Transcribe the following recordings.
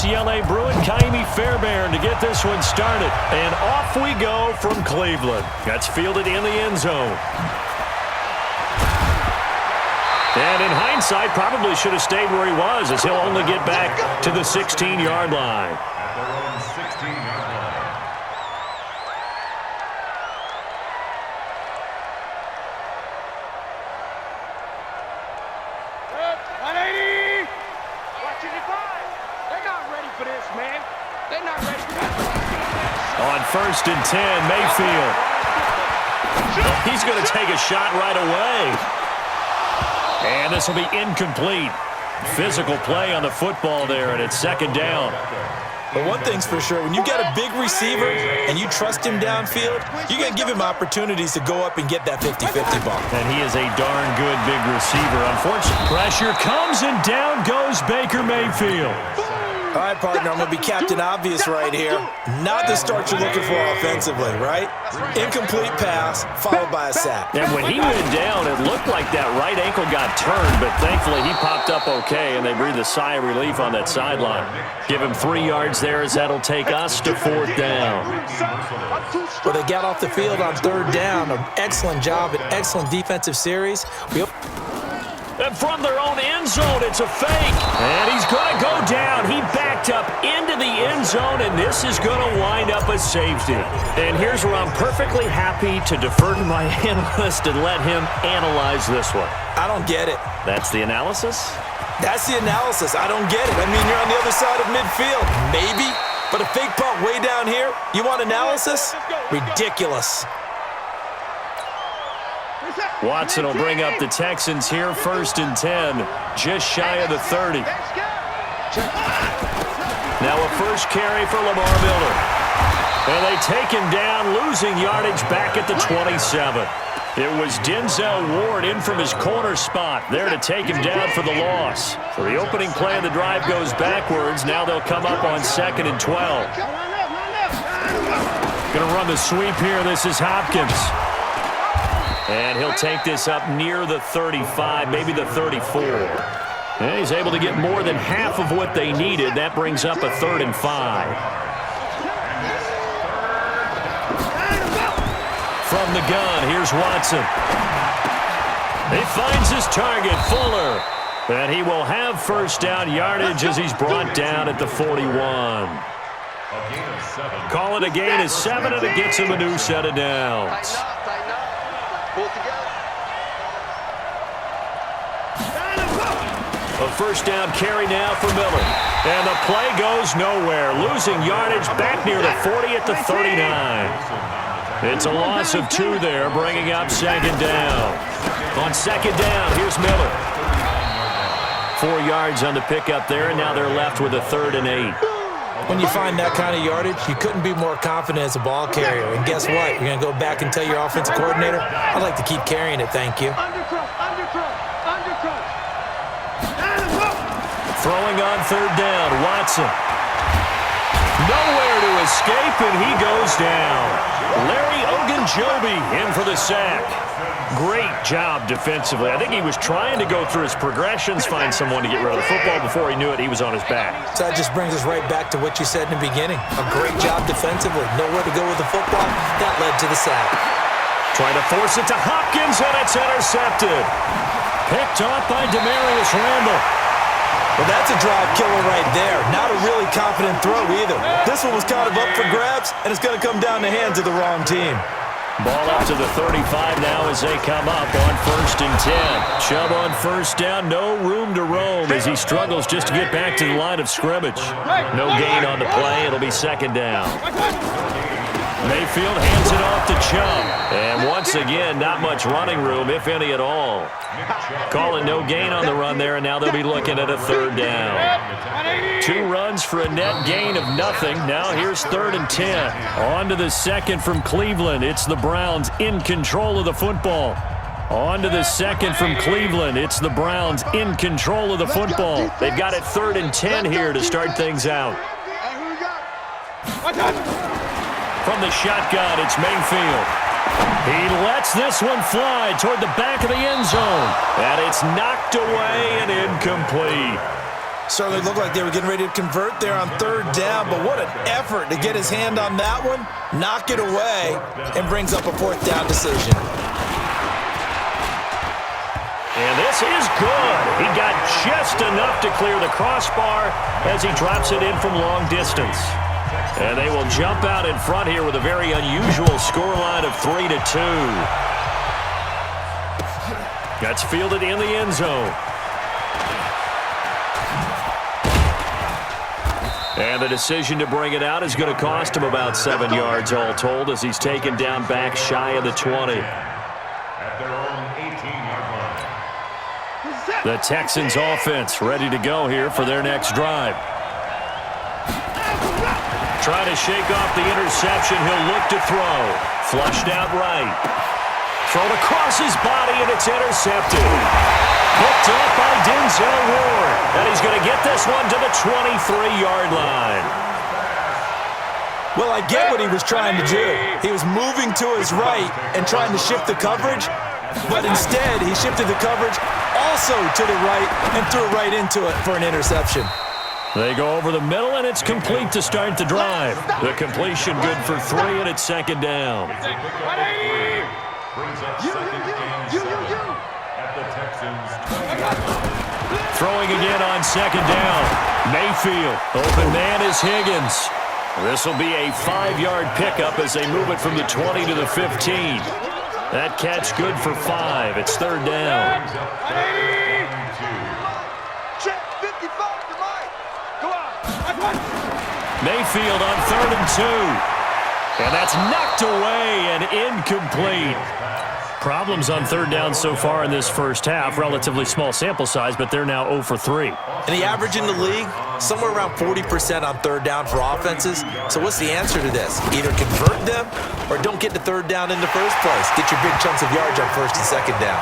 UCLA Bruin, Kaimi Fairbairn to get this one started. And off we go from Cleveland. That's fielded in the end zone. And in hindsight, probably should have stayed where he was, as he'll only get back to the 16-yard line. At their own 16-yard line. Good. 180. Watching your five. They're not ready for this, man. They're not ready for this. On 1st and 10, Mayfield. He's going to take a shot right away. And this will be incomplete. Physical play on the football there, and it's 2nd down. But one thing's for sure, when you got a big receiver and you trust him downfield, you're going to give him opportunities to go up and get that 50-50 ball. And he is a darn good big receiver. Unfortunately, pressure comes and down goes Baker Mayfield. All right, partner, I'm going to be Captain Obvious right here. Not the start you're looking for offensively, right? Incomplete pass followed by a sack. And when he went down, it looked like that right ankle got turned, but thankfully he popped up okay, and they breathed a sigh of relief on that sideline. Give him 3 yards there, as that'll take us to 4th down. Well, they got off the field on 3rd down. An excellent job, an excellent defensive series. And from their own end zone, it's a fake. And he's going to go down. He backed up into the end zone, and this is going to wind up a safety. And here's where I'm perfectly happy to defer to my analyst and let him analyze this one. I don't get it. That's the analysis? That's the analysis. I don't get it. I mean, you're on the other side of midfield. Maybe. But a fake punt way down here? You want analysis? Ridiculous. Watson will bring up the Texans here, 1st and 10, just shy of the 30. Now a first carry for Lamar Miller. And they take him down, losing yardage back at the 27. It was Denzel Ward in from his corner spot there to take him down for the loss. So the opening play of the drive goes backwards. Now they'll come up on 2nd and 12. Going to run the sweep here. This is Hopkins. And he'll take this up near the 35, maybe the 34. And he's able to get more than half of what they needed. That brings up a 3rd and 5. From the gun, here's Watson. He finds his target, Fuller. And he will have 1st down yardage as he's brought down at the 41. Call it a gain of 7, and it gets him a new set of downs. A 1st down carry now for Miller. And the play goes nowhere. Losing yardage back near the 40 at the 39. It's a loss of 2 there, bringing up 2nd down. On 2nd down, here's Miller. 4 yards on the pickup there, and now they're left with a 3rd and 8. When you find that kind of yardage, you couldn't be more confident as a ball carrier. And guess what? You're going to go back and tell your offensive coordinator, I'd like to keep carrying it, thank you. Throwing on 3rd down, Watson. Nowhere to escape, and he goes down. Larry Ogunjobi in for the sack. Great job defensively. I think he was trying to go through his progressions, find someone to get rid of the football. Before he knew it, he was on his back. So that just brings us right back to what you said in the beginning. A great job defensively. Nowhere to go with the football. That led to the sack. Trying to force it to Hopkins, and it's intercepted. Picked off by Demarius Randall. Well, that's a drive killer right there. Not a really confident throw either. This one was kind of up for grabs, and it's going to come down the hands of the wrong team. Ball up to the 35 now as they come up on 1st and 10. Chubb on 1st down, no room to roam as he struggles just to get back to the line of scrimmage. No gain on the play. It'll be 2nd down. Mayfield hands it off to Chubb. And once again, not much running room, if any at all. Calling no gain on the run there, and now they'll be looking at a 3rd down. 2 runs for a net gain of nothing. Now here's 3rd and 10. On to the 2nd from Cleveland. It's the Browns in control of the football. On to the 2nd from Cleveland. It's the Browns in control of the football. They've got it 3rd and 10 here to start things out. From the shotgun, it's Mayfield. He lets this one fly toward the back of the end zone. And it's knocked away and incomplete. Certainly looked like they were getting ready to convert there on third down, but what an effort to get his hand on that one, knock it away, and brings up a fourth down decision. And this is good. He got just enough to clear the crossbar as he drops it in from long distance. And they will jump out in front here with a very unusual scoreline of 3-2. That's fielded in the end zone. And the decision to bring it out is going to cost him about 7 yards all told as he's taken down back shy of the 20. At their own 18-yard line. The Texans offense ready to go here for their next drive. Trying to shake off the interception. He'll look to throw. Flushed out right. Thrown across his body, and it's intercepted. Picked up by Denzel Ward. And he's going to get this one to the 23-yard line. Well, I get what he was trying to do. He was moving to his right and trying to shift the coverage, but instead he shifted the coverage also to the right and threw right into it for an interception. They go over the middle, and it's complete to start the drive. The completion good for 3, and it's second down. Brings up second and 7 at the Texans. Throwing again on second down. Mayfield. Open man is Higgins. This will be a 5-yard pickup as they move it from the 20 to the 15. That catch good for 5. It's third down. Mayfield on 3rd and 2. And that's knocked away and incomplete. Problems on third down so far in this first half. Relatively small sample size, but they're now 0 for 3. And the average in the league, somewhere around 40% on third down for offenses. So what's the answer to this? Either convert them or don't get to third down in the first place. Get your big chunks of yards on first and second down.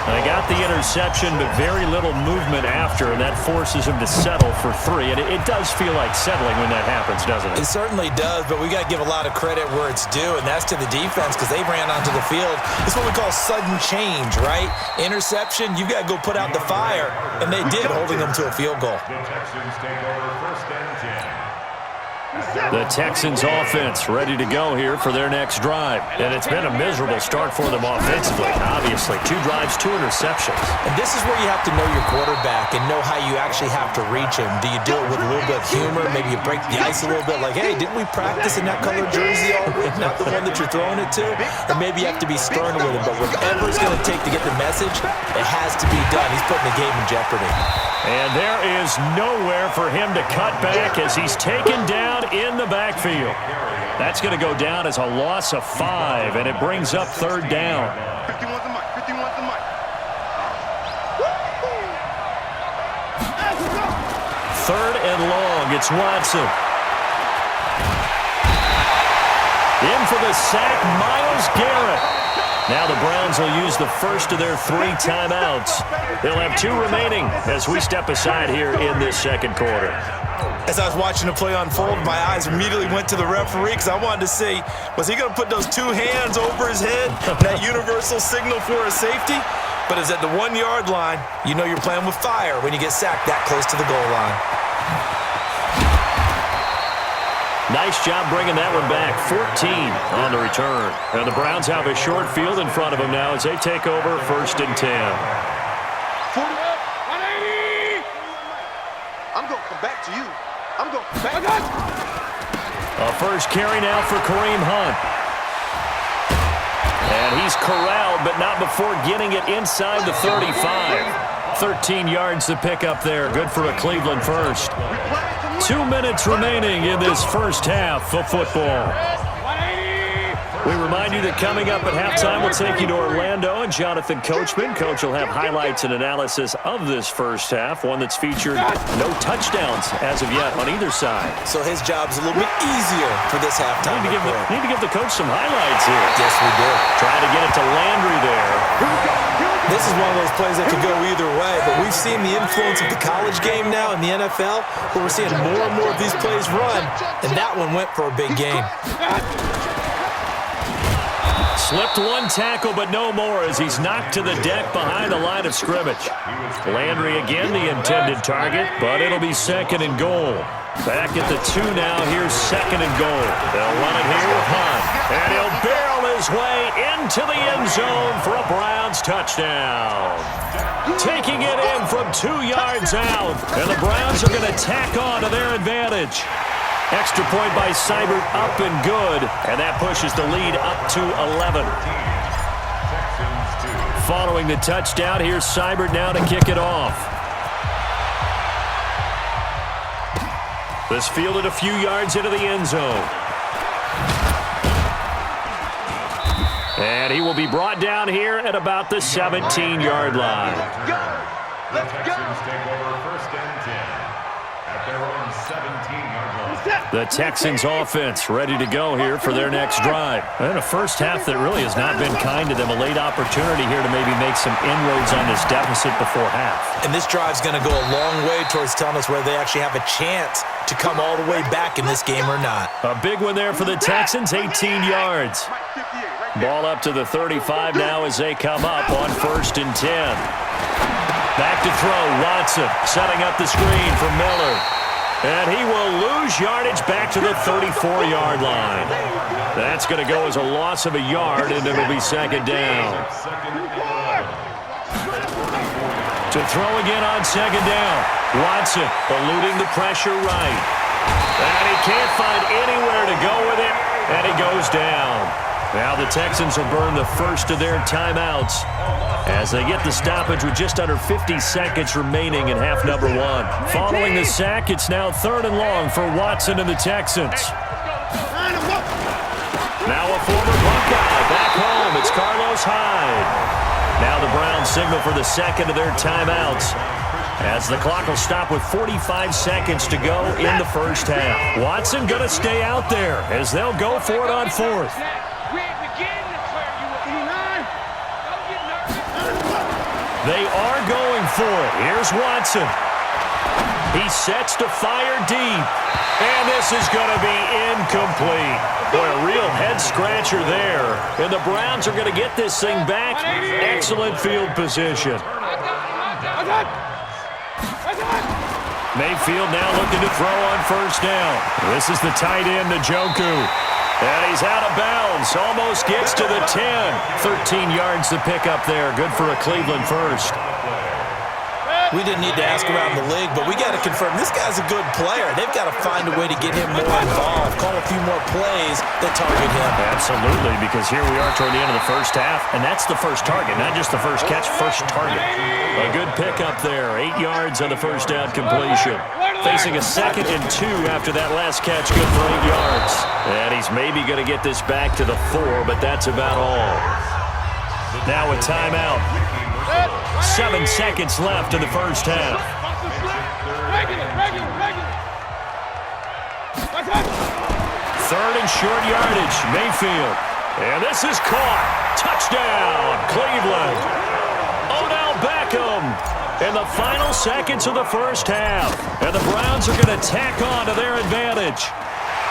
They got the interception, but very little movement after, and that forces him to settle for 3. And it does feel like settling when that happens, doesn't it? It certainly does, but we got to give a lot of credit where it's due, and that's to the defense because they ran onto the field. It's what we call sudden change, right? Interception, you got to go put out the fire, and they did, holding them to a field goal. The Texans take over first and 10. The Texans offense ready to go here for their next drive. And it's been a miserable start for them offensively, obviously. 2 drives, 2 interceptions. And this is where you have to know your quarterback and know how you actually have to reach him. Do you do it with a little bit of humor? Maybe you break the ice a little bit like, hey, didn't we practice in that colored jersey all week? Not the one that you're throwing it to? Or maybe you have to be stern with him. But whatever it's going to take to get the message, it has to be done. He's putting the game in jeopardy. And there is nowhere for him to cut back as he's taken down in the backfield. That's going to go down as a loss of 5, and it brings up third down. 51's the mic. 51's the mic. Third and long. It's Watson. In for the sack, Myles Garrett. Now the Browns will use the first of their 3 timeouts. They'll have 2 remaining as we step aside here in this second quarter. As I was watching the play unfold, my eyes immediately went to the referee because I wanted to see, was he going to put those 2 hands over his head, that universal signal for a safety? But it's at the 1-yard line. You know you're playing with fire when you get sacked that close to the goal line. Nice job bringing that one back. 14 on the return. And the Browns have a short field in front of them now as they take over first and 10. 180! I'm going to come back to you. I'm going to come back. A first carry now for Kareem Hunt. And he's corralled, but not before getting it inside the 35. 13 yards to pick up there. Good for a Cleveland first. 2 minutes remaining in this first half of football. We remind you that coming up at halftime, we'll take you to Orlando and Jonathan Coachman. Coach will have highlights and analysis of this first half, one that's featured no touchdowns as of yet on either side. So his job's a little bit easier for this halftime. Need to give the coach some highlights here. Yes, we do. Trying to get it to Landry there. This is one of those plays that could go either way, but we've seen the influence of the college game now in the NFL, where we're seeing more and more of these plays run, and that one went for a big gain. Slipped one tackle, but no more as he's knocked to the deck behind the line of scrimmage. Landry again the intended target, but it'll be 2nd and goal. Back at the 2 now. Here's 2nd and goal. They'll run it here with Hunt. And he'll barrel his way into the end zone for a Browns touchdown. Taking it in from 2 yards out. And the Browns are going to tack on to their advantage. Extra point by Seibert, up and good. And that pushes the lead up to 11. Following the touchdown, here's Seibert now to kick it off. This fielded a few yards into the end zone. And he will be brought down here at about the 17-yard line. The Texans take over 1st and 10 at their own 17-yard line. The Texans offense ready to go here for their next drive. And a first half that really has not been kind to them. A late opportunity here to maybe make some inroads on this deficit before half. And this drive's going to go a long way towards telling us whether they actually have a chance to come all the way back in this game or not. A big one there for the Texans, 18 yards. Ball up to the 35 now as they come up on 1st and 10. Back to throw, Watson setting up the screen for Miller. And he will lose yardage back to the 34-yard line. That's going to go as a loss of a yard, and it'll be 2nd down. To throw again on 2nd down. Watson eluding the pressure right. And he can't find anywhere to go with it, and he goes down. Now the Texans will burn the first of their timeouts as they get the stoppage with just under 50 seconds remaining in half number 1. Following the sack, it's now 3rd and long for Watson and the Texans. Now a former Buckeye back home. It's Carlos Hyde. Now the Browns signal for the 2nd of their timeouts as the clock will stop with 45 seconds to go in the first half. Watson going to stay out there as they'll go for it on 4th. They are going for it. Here's Watson. He sets to fire deep. And this is going to be incomplete. Boy, a real head-scratcher there. And the Browns are going to get this thing back. Excellent field position. Mayfield now looking to throw on 1st down. This is the tight end, Njoku. And he's out of bounds. Almost gets to the 10. 13 yards to pick up there. Good for a Cleveland first. We didn't need to ask around the league, but we got to confirm this guy's a good player. They've got to find a way to get him more involved, call a few more plays that target him. Absolutely, because here we are toward the end of the first half, and that's the first target, not just the first catch, first target. A good pickup there, 8 yards on the first down completion. Facing a 2nd and 2 after that last catch, good for 8 yards. And he's maybe going to get this back to the 4, but that's about all. Now a timeout. 7 seconds left in the first half. 3rd and short yardage, Mayfield. And this is caught. Touchdown, Cleveland. Odell Beckham in the final seconds of the first half. And the Browns are going to tack on to their advantage.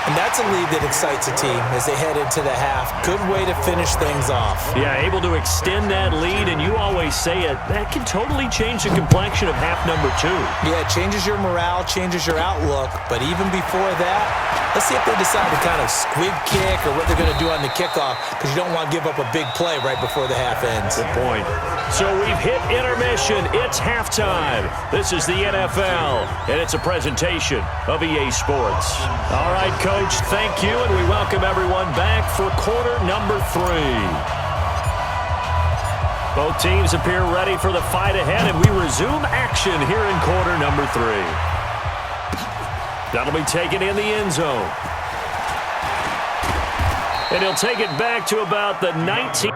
And that's a lead that excites a team as they head into the half. Good way to finish things off. Yeah, able to extend that lead, and you always say it, that can totally change the complexion of half number 2. Yeah, it changes your morale, changes your outlook, but even before that, let's see if they decide to kind of squib kick or what they're going to do on the kickoff, because you don't want to give up a big play right before the half ends. Good point. So we've hit intermission. It's halftime. This is the NFL, and it's a presentation of EA Sports. All right, Coach, thank you, and we welcome everyone back for quarter number 3. Both teams appear ready for the fight ahead, and we resume action here in quarter number 3. That'll be taken in the end zone. And he'll take it back to about the 19.